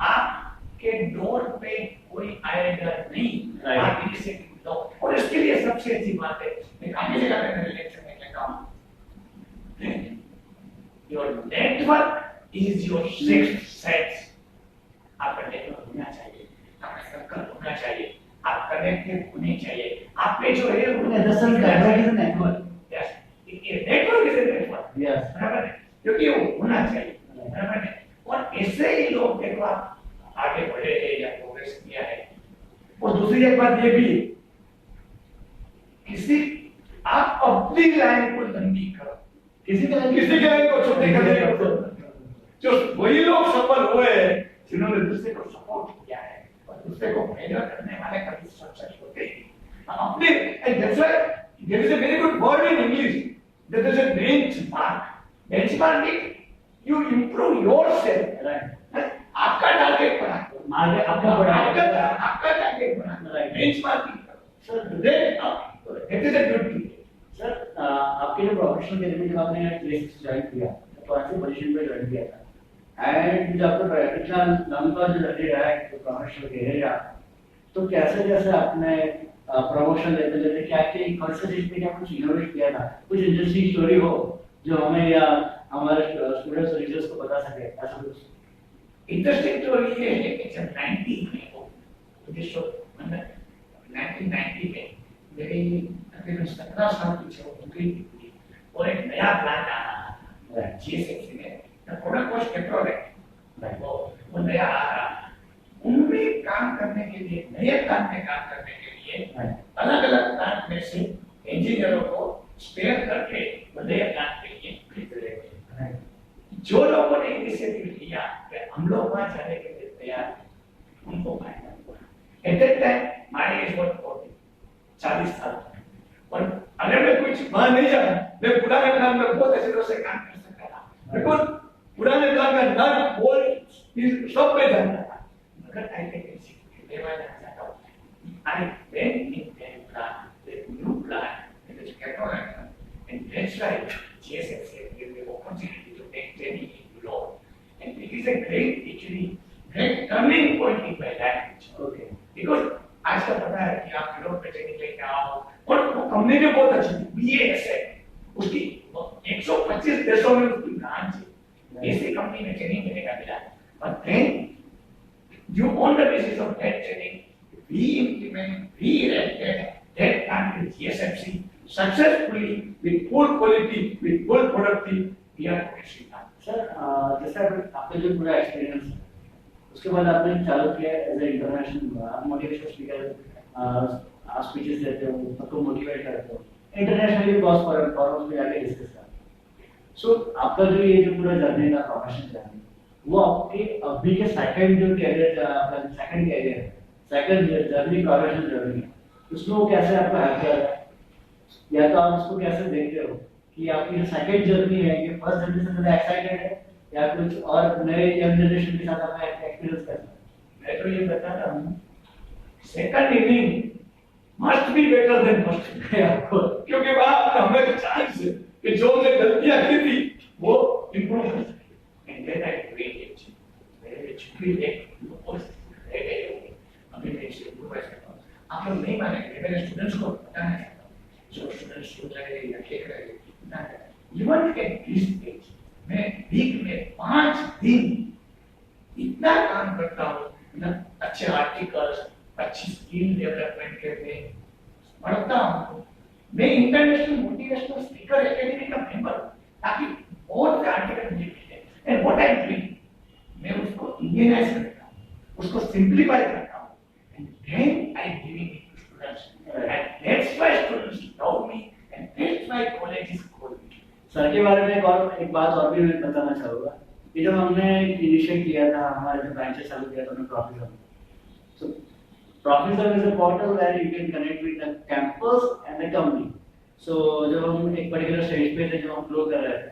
आपके डोर पे कोई आएगा नहीं, आप इनिशिएटिव लो। और इसके लिए सबसे अच्छी बात है, मैं काफी जगह पे मेरे लेक्चर में कहता हूँ, your network is your sixth sense. आपका नेटवर्क होना चाहिए, आपका सर्कल होना चाहिए, आप कनेक्टेड होने चाहिए, आप पे जो है नेटवर्क यस, ये network is a network, yes, बराबर है, क्योंकि वो होना चाहिए, बराबर है। और ऐसे ही लोग देखो आप आगे बढ़े हैं या प्रोग्रेस किया है। और दूसरी एक बात ये भी, किसी आप अपनी लाइन को लंबी करो, किसी के लाइन को छोटे करने का, जो वही लोग सफल हुए जिन्होंने दूसरे को सपोर्ट किया है और दूसरे को प्रेरणा करने वाले कभी सक्सेस होते हैं। अपने there is a very good word in English, that is a benchmark। benchmarking, you improve yourself, right? आपका टारगेट बना, आपका टारगेट बना, बेंचमार्किंग करो। Sir it is a good thing. Sir आपके जो प्रोफेशनल जर्नी का आपने प्लेस ज्वाइन किया तो कौन सी पोजीशन पे ज्वाइन किया था? एंड जब आपका इतना लंबा जो जर्नी रहा है तो प्रोफेशनल एरिया, तो कैसे कैसे आपने प्रमोशन लेते लेते क्या कि कौन से चीज पे क्या कुछ इनोवेट किया था, कुछ इंटरेस्टिंग स्टोरी हो जो हमें या हमारे स्टूडेंट्स और टीचर्स को बता सके, ऐसा कुछ? इंटरेस्टिंग स्टोरी ये है कि जब 90 में वो मुझे शो मतलब 1990 में मेरी तकरीबन 17 साल की जो नौकरी थी और एक नया प्लान आया जीएसएफसी में, द प्रोडक्ट वाज पेट्रोलेट, वो नया आ रहा था। उनमें काम करने के लिए, नए प्लान में काम करने के लिए अलग अलग प्लांट में से इंजीनियरों को स्पेयर करके वो नए प्लांट के लिए भेज रहे थे। जो लोगों ने इनिशिएटिव लिया कि हम लोग वहां जाने के लिए तैयार हैं, उनको फायदा हुआ। At that time my age was 40 साल, और अगर मैं कुछ वहां नहीं जाता, मैं पुराने प्लान में बहुत अच्छे तरह से काम कर सकता था, बिल्कुल पुराने प्लान का नट बोल्ट सब पे जानता था। मगर आई कैन एग्जीक्यूट लेवा जाता हूं, I went in that plan, that new plan, that is कैटोरेट, and that's why GSFC gave me opportunity to take training in law, and it is a great, actually great turning point in my life. Okay. Because आज का पता है कि आप यूरोप में ट्रेनिंग लेके आओ, और वो कंपनी भी बहुत अच्छी थी, बीएएसएफ, उसकी 125 देशों में उसकी ब्रांच है, ऐसी कंपनी में ट्रेनिंग लेने का मिला। But then you on the basis of that training, we implement, we erected that plant with GSFC successfully, with full quality, with full productivity, we are progressing now. Sir जैसे आपका जो पूरा एक्सपीरियंस है उसके बाद आपने चालू किया एज ए इंटरनेशनल, आप मोटिवेशनल स्पीकर, आप स्पीचेस देते हो, सबको मोटिवेट करते हो, इंटरनेशनली क्रॉस फॉरम्स में जाके डिस्कस करते हो। सो आपका जो ये जो पूरा जर्नी था, प्रोफेशनल जर्नी, वो आपके अभी के सेकंड जो कैरियर, आपका सेकंड कैरियर है, सेकंड जर्नी, प्रोफेशनल जर्नी, उसमें वो कैसे आपको हेल्प किया है, या तो आप उसको कैसे देखते हो कि आपकी सेकंड जर्नी है कि फर्स्ट जर्नी से ज़्यादा एक्साइटेड है या कुछ और नए यंग जनरेशन के साथ अपना एक्सपीरियंस करना है? मैं तो ये बताता हूँ, second inning must be better than first, क्योंकि वहां हमें चांस है कि जो हमने गलतियां की थी वो इंप्रूव कर सके। And then I great it, मेरे छुट्टी एक पोस्ट रह गए होंगे, अभी मैं इसे इंप्रूव कर सकता हूँ। आप लोग नहीं मानेंगे, मेरे स्टूडेंट्स को बताना है, जो स्टूडेंट्स सुन रहे हैं या देख रहे हैं, इवन एट दिस एज मैं वीक में 5 दिन इतना काम करता हूँ ना, अच्छे आर्टिकल्स, अच्छी स्किल डेवलपमेंट के लिए पढ़ता हूँ। मैं इंटरनेशनल मोटिवेशनल स्पीकर एकेडमी का मेंबर हूँ, ताकि बहुत से आर्टिकल मुझे मिले। एंड व्हाट आई डू, मैं उसको इंडियनाइज करता हूँ, उसको सिंप्लीफाई करता हूँ, and then I giving it to students, and that's why students love me, and that's why college is called me. Sir के बारे में एक बात और भी मैं बताना चाहूँगा कि जब हमने इनिशिएट किया था, हमारे जो ब्रांचेस चालू किया था हमने professor, so professor is a portal where you can connect with the campus and the company. So जब हम एक पर्टिकुलर स्टेज पे थे, जब हम ग्रो कर रहे थे,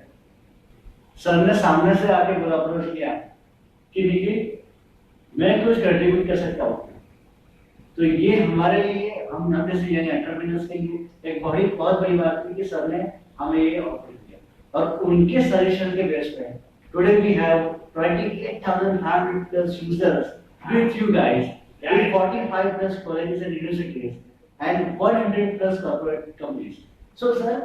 सर ने सामने से आके बोला, अप्रोच किया कि देखिए मैं कुछ कंट्रीब्यूट कर सकता हूँ। तो ये हमारे लिए, हम अपने से यंग एंटरप्रेन्योर्स के लिए एक बहुत बड़ी बात थी कि सर ने हमें ये ऑफर किया, और उनके सजेशन के बेस पे today we have 28,500 plus users with you guys in 45 plus colleges and universities and 100 plus corporate companies. So sir,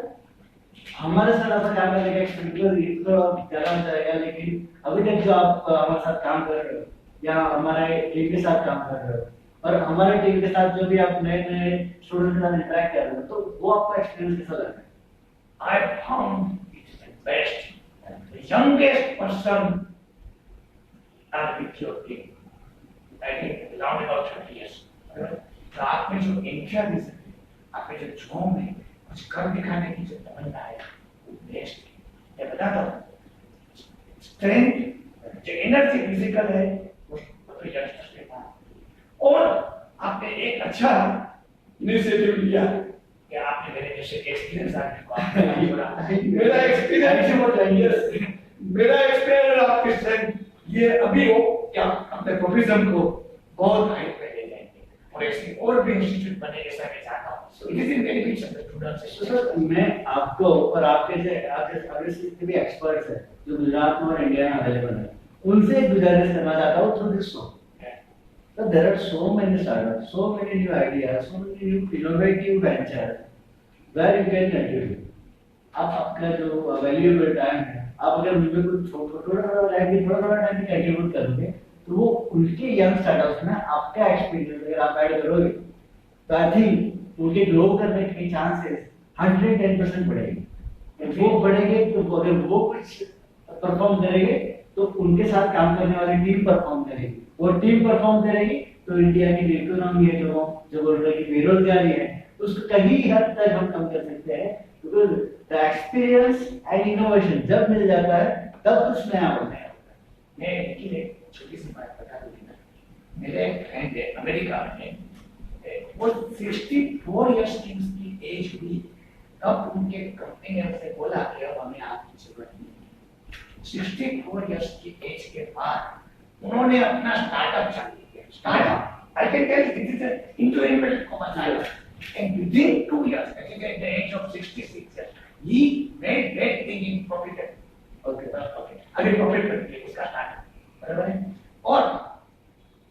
हमारे साथ आपका काम करने का एक्सपीरियंस ये तो ज़्यादा बताएगा, लेकिन अभी तक जो आप हमारे साथ काम कर रहे हो या हमारे टीम के साथ काम कर रहे हो, और हमारे टीम के साथ जो भी आप नए नए स्टूडेंट के साथ इंटरेक्ट कर रहे हो, तो वो आपका एक्सपीरियंस कैसा लगा? I found it the best, the youngest person are with your team. I think around about 30 years. तो आप में जो एंथुसियाज्म है, आप में जो जोम है, कुछ कर दिखाने की जो तमन्ना है, वो बेस्ट है। मैं बताता हूँ, स्ट्रेंथ, जो एनर्जी फिजिकल है, वो तो यंगस्टर्स के पास, और आपने एक अच्छा इनिशिएटिव लिया कि आपने मेरे जैसे एक्सपीरियंस आदमी को मेरा एक्सपीरियंस आपके स्ट्रेंथ ये अभी हो कि आप अपने प्रोफेशन को बहुत हाइट पे ले जाएंगे, और ऐसे और भी इंस्टीट्यूट बने, ऐसा मैं चाहता हूँ। It is in benefit of the students. तो सर मैं आपको और आपके से जितने भी एक्सपर्ट्स हैं जो गुजरात में और इंडिया में अवेलेबल है, उनसे गुजारिश करना चाहता हूँ through this show. So there are so many startups, so many new ideas, so many new innovative ventures where you can contribute. आप आपका जो वैल्यूएबल टाइम है, आप अगर मुझे कुछ थोड़ा थोड़ा टाइम कंट्रीब्यूट करोगे, तो वो उनके यंग स्टार्टअप्स में आपका एक्सपीरियंस अगर आप ऐड करोगे, तो आई थिंक उनके ग्रो करने के चांसेस 110% बढ़ेंगे। वो बढ़ेंगे तो अगर वो कुछ परफॉर्म करेंगे, तो उनके साथ काम करने वाली टीम परफॉर्म करेगी। वो टीम परफॉर्म करेगी तो इंडिया की इकोनॉमी है जो बोल रहे की बेरोजगारी है, उसको कहीं हद तक हम कम कर सकते हैं। Because the experience and innovation जब मिल जाता है तब कुछ नया होता है। मैं एक छोटी सी बात बता दूंगी ना, मेरे फ्रेंड है अमेरिका में, वो 64 इयर्स की उसकी एज हुई तब उनके कंपनी ने उसे बोला कि अब हमें आपकी जरूरत नहीं। 64 इयर्स की एज के बाद उन्होंने अपना स्टार्टअप चालू किया। Startup I can tell this is an incredible commerce and within 2 years, I think at the age of 66 years, he made that thing in profit. Okay. अभी प्रॉफिट करती है उसका स्टार्टअप, बराबर है। और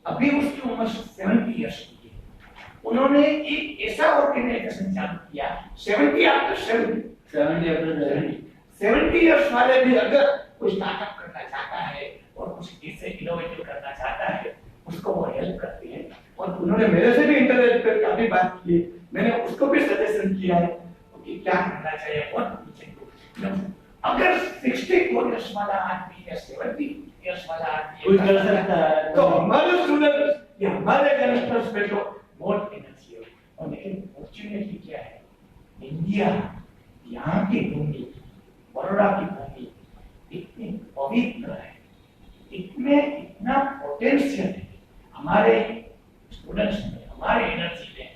अभी उसकी उम्र 70 इयर्स की है। उन्होंने एक ऐसा ऑर्गेनाइजेशन चालू किया 70 इयर्स वाले भी अगर कोई स्टार्टअप करना चाहता है और कुछ इससे इनोवेटिव करना चाहता है, उसको वो हेल्प करती है। और उन्होंने मेरे से भी इंटरनेट पे काफी बात की, मैंने उसको भी सजेशन किया है कि क्या करना चाहिए और अगर 64 इयर्स वाला आदमी या 70 इयर्स वाला आदमी कुछ कर सकता है, तो हमारे स्टूडेंट्स या हमारे यंगस्टर्स में तो बहुत एनर्जी है। और लेकिन अपॉर्चुनिटी क्या है, इंडिया यहाँ की भूमि, बड़ौदा की भूमि इतनी पवित्र है, इसमें इतना पोटेंशियल है हमारे स्टूडेंट्स में, हमारे एनर्जी में।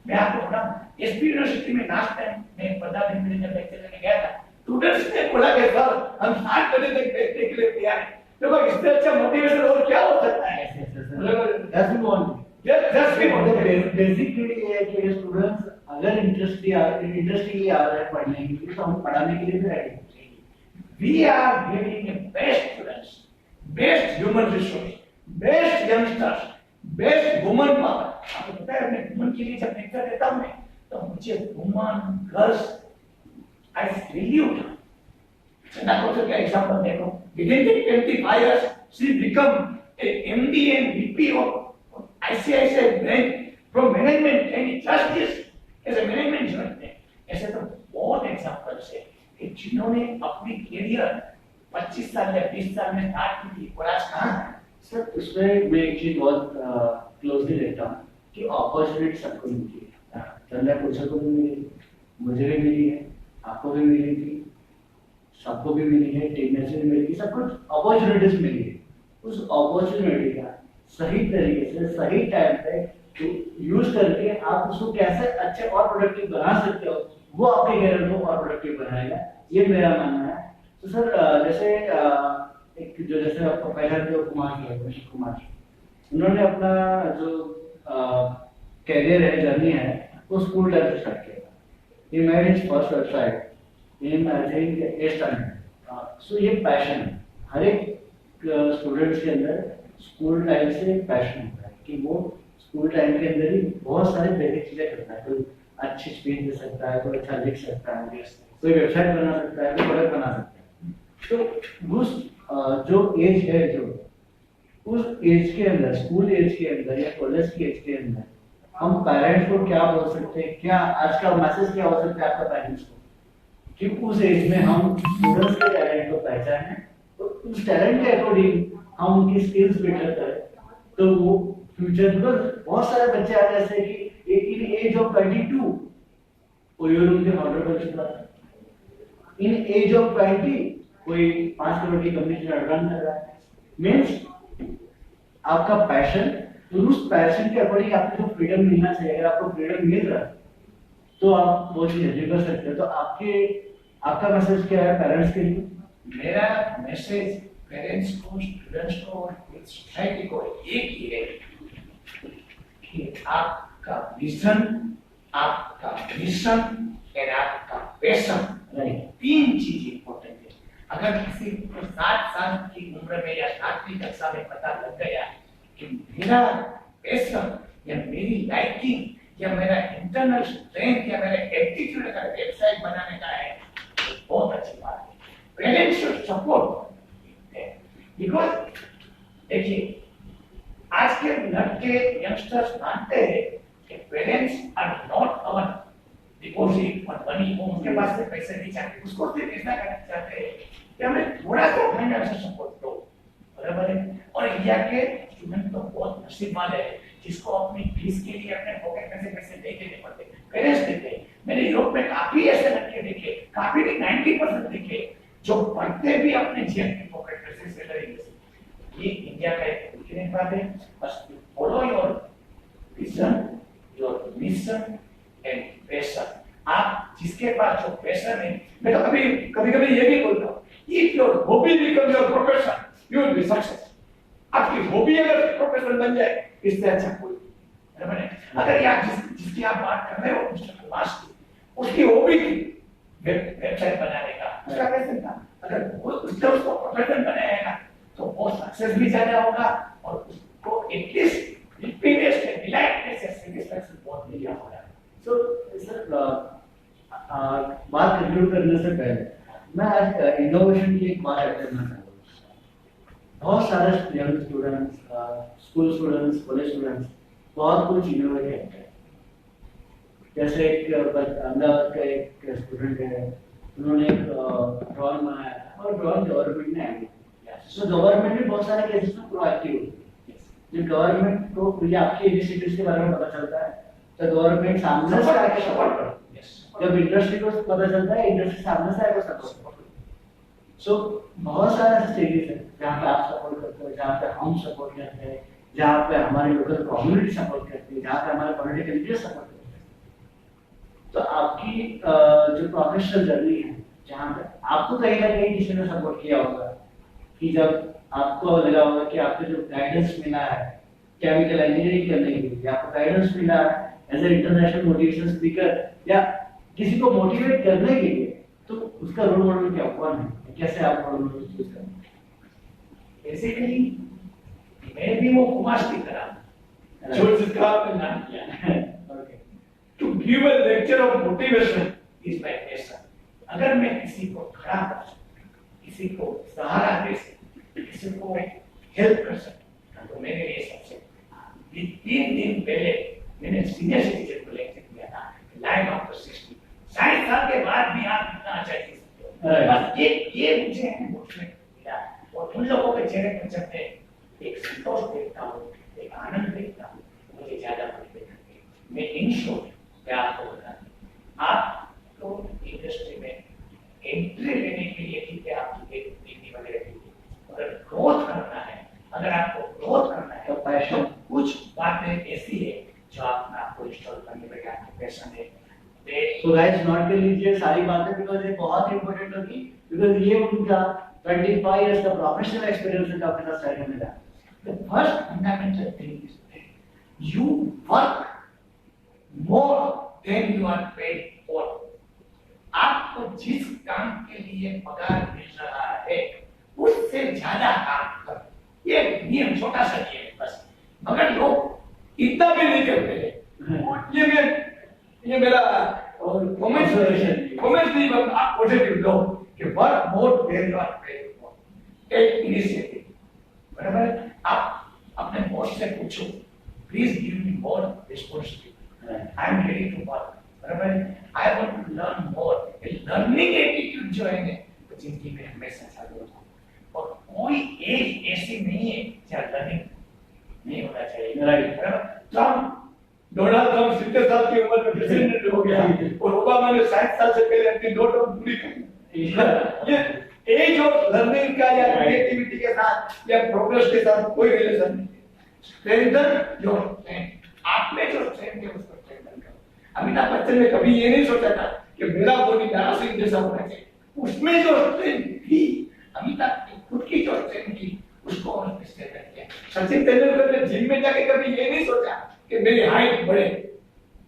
मैं आपको बताऊं, एसपी यूनिवर्सिटी में लास्ट टाइम मैं 15 दिन पहले जब लेक्चर देने गया था, स्टूडेंट्स ने बोला कि सर हम 7 बजे तक बैठने के लिए तैयार हैं। देखो इससे अच्छा मोटिवेशन और क्या हो सकता है। बेसिकली ये है कि स्टूडेंट्स अगर इंटरेस्टली आ रहे हैं पढ़ने के लिए, तो हम पढ़ाने के लिए भी रेडी हैं। We are getting the best students, best human resource, best youngsters, best woman power. आपको पता है मैं वुमन के लिए जब लेक्चर देता हूँ तो मुझे वुमन गर्ल्स आई सैल्यूट। चंदा कौशल का एग्जांपल देखो, within 25 years she become a MD and VP of ICICI Bank from management and justice as a management joint में। ऐसे तो बहुत एग्जांपल्स है कि जिन्होंने अपनी करियर 25 साल या 20 साल में स्टार्ट की थी और आज कहाँ है। सर उसमें मैं एक चीज बहुत क्लोजली देखता हूँ कि अपॉर्चुनिटी सबको मिलती है। चंदा कौशल को भी मिली, मुझे भी मिली है, आपको भी मिली थी, सबको भी मिली है, टीम में से भी मिली, सब कुछ अपॉर्चुनिटीज मिली है। उस अपॉर्चुनिटी का सही तरीके से सही टाइम पे यूज करके आप उसको कैसे अच्छे और प्रोडक्टिव बना सकते हो, वो आपके करियर को और प्रोडक्टिव बनाएगा, ये मेरा मानना है। तो सर जैसे एक जो जैसे आपको पहला जो कुमार उन्होंने अपना जो करियर है, जर्नी है, वो स्कूल टाइम से स्टार्ट किया। He made his first website in I think 8th standard। सो ये पैशन है हर एक स्टूडेंट्स के अंदर, स्कूल टाइम से पैशन होता है कि वो स्कूल टाइम के अंदर ही बहुत सारी बेसिक चीजें करता है। कोई अच्छी स्पीच दे सकता है, कोई अच्छा लिख सकता है, कोई वेबसाइट बना सकता है, कोई प्रोडक्ट बना सकता है। तो उस जो एज है, जो उस एज के अंदर, स्कूल एज के अंदर या कॉलेज की एज के अंदर हम पेरेंट्स को क्या बोल सकते हैं, क्या आज का मैसेज क्या हो सकता है आपका पेरेंट्स को, कि उस एज में हम स्टूडेंट्स के टैलेंट को पहचानें, तो उस टैलेंट के अकॉर्डिंग हम उनकी स्किल्स बेटर करें, तो वो फ्यूचर में बहुत सारे बच्चे आ जैसे कि इन एज ऑफ 22 कोई और उनके ऑर्डर कर चुका है, इन एज ऑफ 20 कोई 5 करोड़ की कंपनी रन कर रहा है। मीन्स आपका पैशन, तो उस पैशन के अकॉर्डिंग आपको जो फ्रीडम मिलना चाहिए, अगर आपको फ्रीडम मिल रहा है तो आप वो चीज अचीव कर सकते हो। तो आपका मैसेज क्या है पेरेंट्स के लिए? मेरा मैसेज पेरेंट्स को, स्टूडेंट्स को और सोसाइटी को एक ही है कि आपका विजन, आपका मिशन और आपका पैशन, तीन चीज इंपॉर्टेंट है। अगर किसी को 60 साल की उम्र में या 7वीं कक्षा में पता लग गया कि मेरा पैशन या मेरी लाइकिंग या मेरा इंटरनल स्ट्रेंथ या मेरा एप्टीट्यूड अगर वेबसाइट बनाने का है तो बहुत अच्छी बात है। पेरेंट्स शुड सपोर्ट बिकॉज देखिए आज के लड़के यंगस्टर्स मानते हैं कि parents are not our deposit और मनी, वो उनके पास से पैसे नहीं चाहते, उसको सिर्फ इतना करना चाहते हैं कि हमें थोड़ा सा फाइनेंशियल सपोर्ट दो, बराबर है। और इंडिया के स्टूडेंट तो बहुत नसीब वाले हैं जिसको अपनी फीस के लिए अपने पॉकेट में से पैसे नहीं देने पड़ते, पेरेंट्स देते हैं। मैंने यूरोप में काफी ऐसे लड़के देखे, काफी नहीं 90% देखे जो पढ़ते भी अपने जेब की पॉकेट में से सैलरी में से। ये इंडिया का एक वीकनेस बात है। बस follow your vision, your mission and passion. आप जिसके पास जो पैशन है, मैं तो कभी ये भी बोलता हूँ, if your hobby become your profession you will B success. आपकी हॉबी अगर प्रोफेशन बन जाए इससे अच्छा कोई बराबर है। अगर आप जिसकी आप बात कर रहे हो मिस्टर कुमार की, उसकी हॉबी थी वेबसाइट बनाने का, उसका पैशन था, अगर वो उसको प्रोफेशन बनाएगा तो वो सक्सेस भी ज्यादा होगा और उसको एटलीस्ट हैप्पीनेस से डिलाइटनेस से सैटिस्फैक्शन बहुत मिल जाएगा। सो सर बात कंक्लूड करने से पहले मैं आज इनोवेशन की एक बात ऐड करना चाहूँगा। बहुत सारे young students, school students, college students बहुत कुछ इनोवेट करते हैं। जैसे एक अहमदाबाद का एक स्टूडेंट है, उन्होंने एक ड्रॉइंग बनाया और ड्रॉइंग गवर्नमेंट ने आई। सो गवर्नमेंट भी बहुत सारे केसेस में प्रोएक्टिव होती है। जब गवर्नमेंट को ये आपकी इनिशिएटिव्स के बारे में पता चलता है तो गवर्नमेंट सामने से आके सपोर्ट करती है। जब इंडस्ट्री को पता चलता है, इंडस्ट्री सामने से आके सपोर्ट करती है। सो बहुत सारे ऐसे स्टेजेस हैं जहाँ पे आप सपोर्ट करते हो, जहाँ पे हम सपोर्ट करते हैं, जहाँ पे हमारी लोकल कम्युनिटी सपोर्ट करती है, जहाँ पे हमारे पॉलिटिकल लीडर्स सपोर्ट करते हैं। तो आपकी जो प्रोफेशनल जर्नी है, जहाँ पे आपको कहीं ना कहीं किसी ने सपोर्ट किया होगा कि जब आपको लगा होगा कि आपको जो गाइडेंस मिला है केमिकल इंजीनियरिंग करने के लिए, आपको गाइडेंस मिला है as a international motivation speaker या किसी को मोटिवेट करने के लिए, तो उसका रोल मॉडल क्या कौन है, कैसे आप रोल मॉडल चूज करें? बेसिकली मैं भी वो कुमार की तरह जो जिसका आपने नाम किया है, to give a lecture of motivation is my passion. अगर मैं किसी को खड़ा कर सकूं, किसी को सहारा दे सकूं, किसी को हेल्प कर सकूं, तो मेरे लिए सबसे 3 दिन पहले मैंने सीनियर सिटीजन को लेक्चर किया था, लाइफ आफ्टर 60। 60 साल के बाद भी आप इतना अच्छा जी सकते हो। बस ये मुझे मोटिवेट किया और उन लोगों के चेहरे पर जब मैं एक संतोष देखता हूँ, एक आनंद देखता हूँ, मुझे ज्यादा मोटिवेट करते हैं। मैं इन शॉर्ट मैं आपको बता दूं, आप तो इंडस्ट्री में एंट्री लेने के लिए ठीक है, आप डिग्री वगैरह के लिए, अगर ग्रोथ करना है, अगर आपको ग्रोथ करना है तो कुछ बातें ऐसी है जो आपको इंस्टॉल करने में आपके पैशन है। सो गाइस नोट कर लीजिए सारी बातें, बिकॉज़ ये बहुत इंपॉर्टेंट होगी, बिकॉज़ ये उनका 25 इयर्स का प्रोफेशनल एक्सपीरियंस है आपके साथ शेयर करने जा रहा है। The first fundamental thing is that you work more than you are paid for. आपको जिस काम के लिए पगार मिल रहा है उससे ज्यादा काम करो। ये नियम छोटा सा नियम है बस, मगर लोग इतना भी नहीं करते। ये मेरा कमेंट नहीं, आप पॉजिटिव लो कि work more than you are paid for. Take initiative, बराबर। आप अपने बॉस से पूछो, please give me more responsibility, I am ready to work, बराबर। I want to learn more. Learning attitude जो है ना जिंदगी में हमेशा चालू होता है और कोई एज ऐसी नहीं है जहाँ लर्निंग नहीं होना चाहिए, बराबर। डोनाल्ड ट्रम्प 70 साल की उम्र में प्रेसिडेंट हो गया और ओबामा ने 60 साल से पहले अपनी 2 टर्म पूरी की। ये एज ऑफ लर्निंग का या क्रिएटिविटी के साथ या प्रोग्रेस के साथ कोई रिलेशन नहीं है। स्ट्रेंथन योर स्ट्रेंथ, आप में जो स्ट्रेंथ है उसको स्ट्रेंथन करो। अमिताभ बच्चन ने कभी ये नहीं सोचा था कि मेरा बॉडी दारा सिंह जैसा होना चाहिए, उसमें जो स्ट्रेंथ थी, अमिताभ की खुद की जो स्ट्रेंथ थी उसको उन्होंने स्ट्रेंथन किया। सचिन तेंदुलकर ने जिम में जाके कभी ये नहीं सोचा कि मेरी हाइट बढ़े,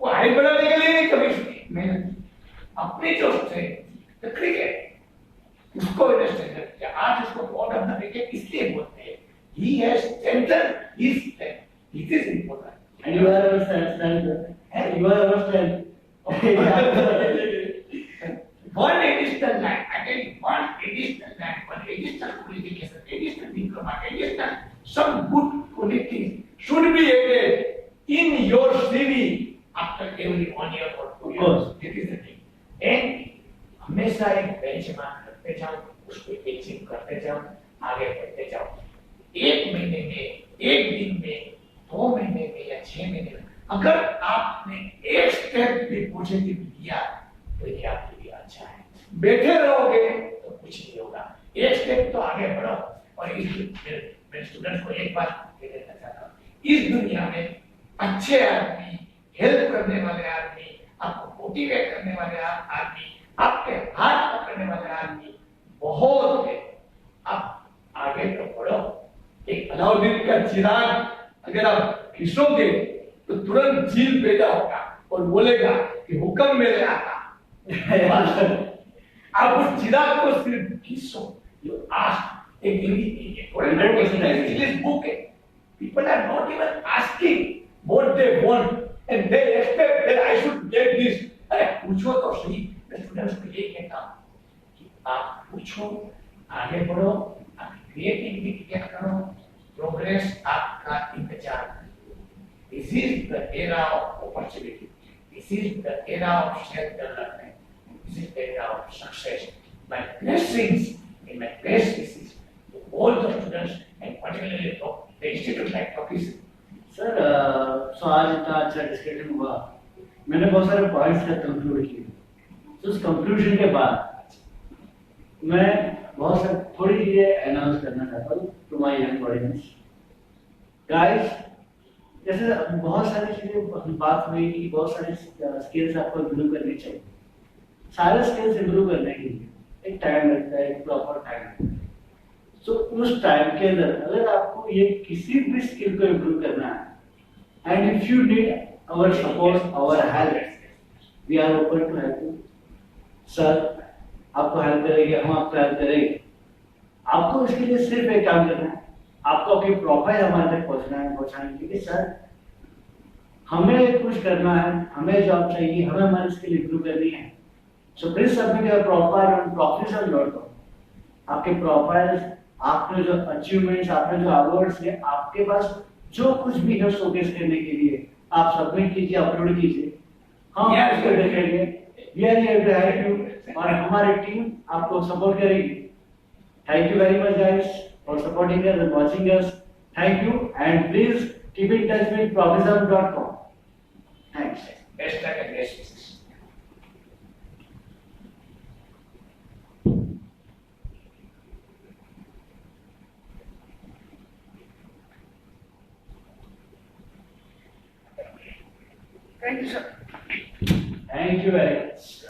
वो हाइट बढ़ाने के लिए नहीं कभी मेहनत की, अपनी जो स्ट्रेंथ क्रिकेट उसको स्ट्रेंथन कि आज इसको गॉड ऑफ द विकेट इसलिए बोलते हैं, he has strengthened his strength. This is important. And you are our strength. And you are our strength. One additional line, again, one additional line, one additional qualification, additional diploma, additional some good qualities should be added in your CV after every 1 year or 2 years. Of course. That is the thing. And हमेशा एक बेंचमार्क करते जाओ, उसको अचीव करते जाओ, आगे बढ़ते जाओ। 1 महीने में, 1 दिन में, 2 महीने में या 6 महीने में, अगर आपने एक स्टेप भी पॉजिटिव लिया तो ये आपके लिए अच्छा है। बैठे रहोगे तो कुछ नहीं होगा। एक स्टेप तो आगे बढ़ो। और इस मेरे स्टूडेंट्स को एक बात कह देना चाहता हूँ, इस दुनिया में अच्छे आदमी, हेल्प करने वाले आदमी, आपको मोटिवेट करने वाले आदमी, आपके हाथ पकड़ने वाले आदमी बहुत है। आप आगे तो बढ़ो। एक अलाउद्दीन का चिराग अगर आप खींचोगे तो तुरंत झील पैदा होगा और बोलेगा कि हुक्म मेरे आका। आप उस चिराग को सिर्फ खींचो। You ask एक English book है। People are not even asking what they want and they expect that I should get this. अरे पूछो तो सही। मैं स्टूडेंट्स को ये कहता हूँ कि आप पूछो, आगे बढ़ो, आपकी क्रिएटिविटी क्रिएट करो, प्रोग्रेस आपका इंतजार है। This is the era of opportunity. This is the era of self-development. This is the era of success. My blessings and my best wishes to all the students and particularly to the institute like Tokis. Sir so आज इतना अच्छा डिस्कशन हुआ, मैंने बहुत सारे पॉइंट्स का कंक्लूड किए। तो उस कंक्लूजन के बाद मैं बहुत सारी थोड़ी चीजें अनाउंस करना चाहता हूँ to my young audience. Guys, जैसे बहुत सारी चीजें बात हुई कि बहुत सारे स्किल्स आपको इम्प्रूव करनी चाहिए। सारे स्किल्स इम्प्रूव करने के लिए एक टाइम लगता है, एक प्रॉपर टाइम लगता है। सो उस टाइम के अंदर अगर आपको ये किसी भी स्किल को इम्प्रूव करना है, and if you need our support, our help, we are open to help you. Sir आपको हेल्प करेंगे, हम आपको हेल्प करेंगे। आपको इसके लिए सिर्फ एक काम करना है, आपको अपनी प्रोफाइल हमारे तक पहुंचाने के लिए सर हमें कुछ करना है, हमें जॉब चाहिए, हमें हमारी स्किल इंप्रूव करनी है। So please submit your profile on professional.com। आपके प्रोफाइल्स, आपने जो अचीवमेंट्स, आपने जो अवार्ड्स है, आपके पास जो कुछ भी है शोकेस करने के लिए आप सबमिट कीजिए, अपलोड कीजिए। हम उसको देखेंगे। We are here to help you और हमारी टीम आपको सपोर्ट करेगी। Thank you very much guys for supporting us and watching us. Thank you and please keep in touch with professional.com. Thanks. Best luck and best wishes. Thank you, sir. Thank you very much.